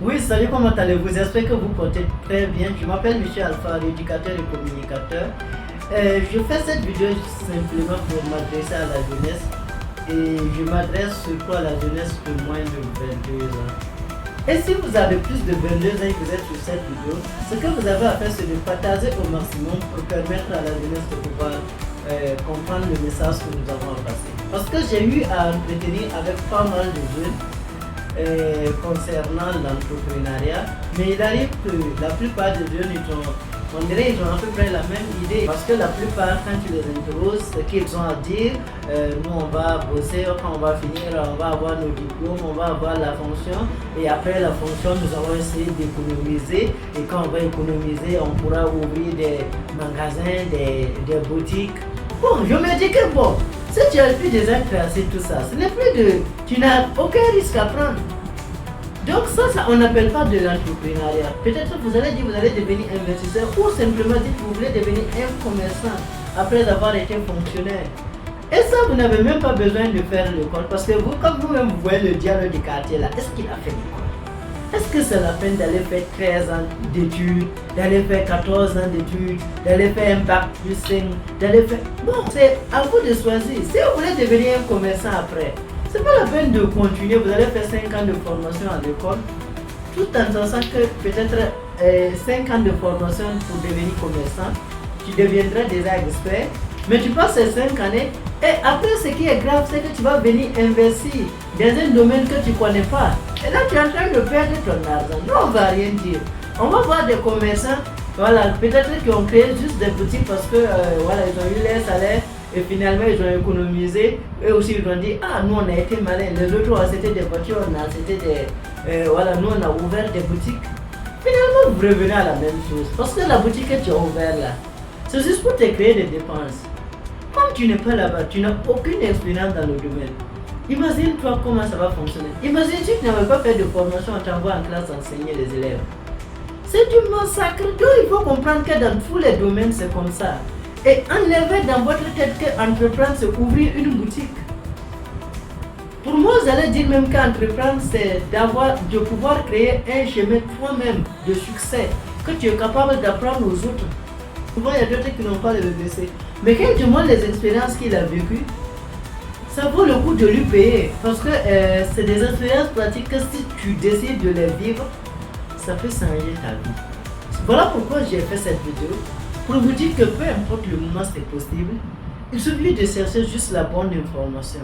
Oui, salut, comment allez-vous? J'espère que vous portez très bien. Je m'appelle Michel Alpha, éducateur et communicateur. Je fais cette vidéo simplement pour m'adresser à la jeunesse et je m'adresse surtout à la jeunesse de moins de 22 ans. Et si vous avez plus de 22 ans et que vous êtes sur cette vidéo, ce que vous avez à faire c'est de partager au maximum pour permettre à la jeunesse de pouvoir comprendre le message que nous avons à passer. Parce que j'ai eu à entretenir avec pas mal de jeunes concernant l'entrepreneuriat, mais il arrive que la plupart des jeunes, on dirait ils ont à peu près la même idée, parce que la plupart, quand tu les interroges, ce qu'ils ont à dire, nous on va bosser, quand on va finir, on va avoir nos diplômes, on va avoir la fonction, et après la fonction, nous allons essayer d'économiser, et quand on va économiser, on pourra ouvrir des magasins, des boutiques. Bon, je me dis que bon, si tu as plus déjà tracé tout ça, ce n'est plus de... Tu n'as aucun risque à prendre. Donc ça on n'appelle pas de l'entrepreneuriat. Peut-être vous allez dire vous allez devenir investisseur ou simplement dire que vous voulez devenir un commerçant après avoir été fonctionnaire. Et ça, vous n'avez même pas besoin de faire l'école parce que vous, comme vous-même vous voyez le dialogue du quartier là, est-ce qu'il a fait l'école? Est-ce que c'est la peine d'aller faire 13 ans d'études, d'aller faire 14 ans d'études, d'aller faire un bac plus 5, d'aller faire... Bon, c'est à vous de choisir. Si vous voulez devenir un commerçant après, c'est pas la peine de continuer, vous allez faire 5 ans de formation à l'école, tout en pensant que peut-être 5 ans de formation pour devenir commerçant, tu deviendras déjà expert, mais tu passes ces 5 années, et après ce qui est grave, c'est que tu vas venir investir dans un domaine que tu ne connais pas. Et là, tu es en train de perdre ton argent. Nous, on ne va rien dire. On va voir des commerçants, voilà, peut-être qui ont créé juste des boutiques parce que voilà, ils ont eu leur salaire et finalement ils ont économisé. Eux aussi, ils ont dit, ah, nous, on a été malins. Les autres, c'était des voitures, c'était des... voilà, nous, on a ouvert des boutiques. Finalement, vous revenez à la même chose. Parce que la boutique que tu as ouverte là, c'est juste pour te créer des dépenses. Comme tu n'es pas là-bas, tu n'as aucune expérience dans le domaine. Imagine-toi comment ça va fonctionner. Imagine si tu n'avais pas fait de formation, on t'envoie en classe enseigner les élèves. C'est du massacre. Donc il faut comprendre que dans tous les domaines, c'est comme ça. Et enlevez dans votre tête qu'entreprendre, c'est ouvrir une boutique. Pour moi, j'allais dire même qu'entreprendre, c'est de pouvoir créer un chemin toi-même de succès que tu es capable d'apprendre aux autres. Souvent, il y a d'autres qui n'ont pas le BC. Mais quand tu montres les expériences qu'il a vécues, ça vaut le coup de lui payer. Parce que c'est des expériences pratiques que si tu décides de les vivre, ça peut changer ta vie. Voilà pourquoi j'ai fait cette vidéo. Pour vous dire que peu importe le moment, c'est possible. Il suffit de chercher juste la bonne information.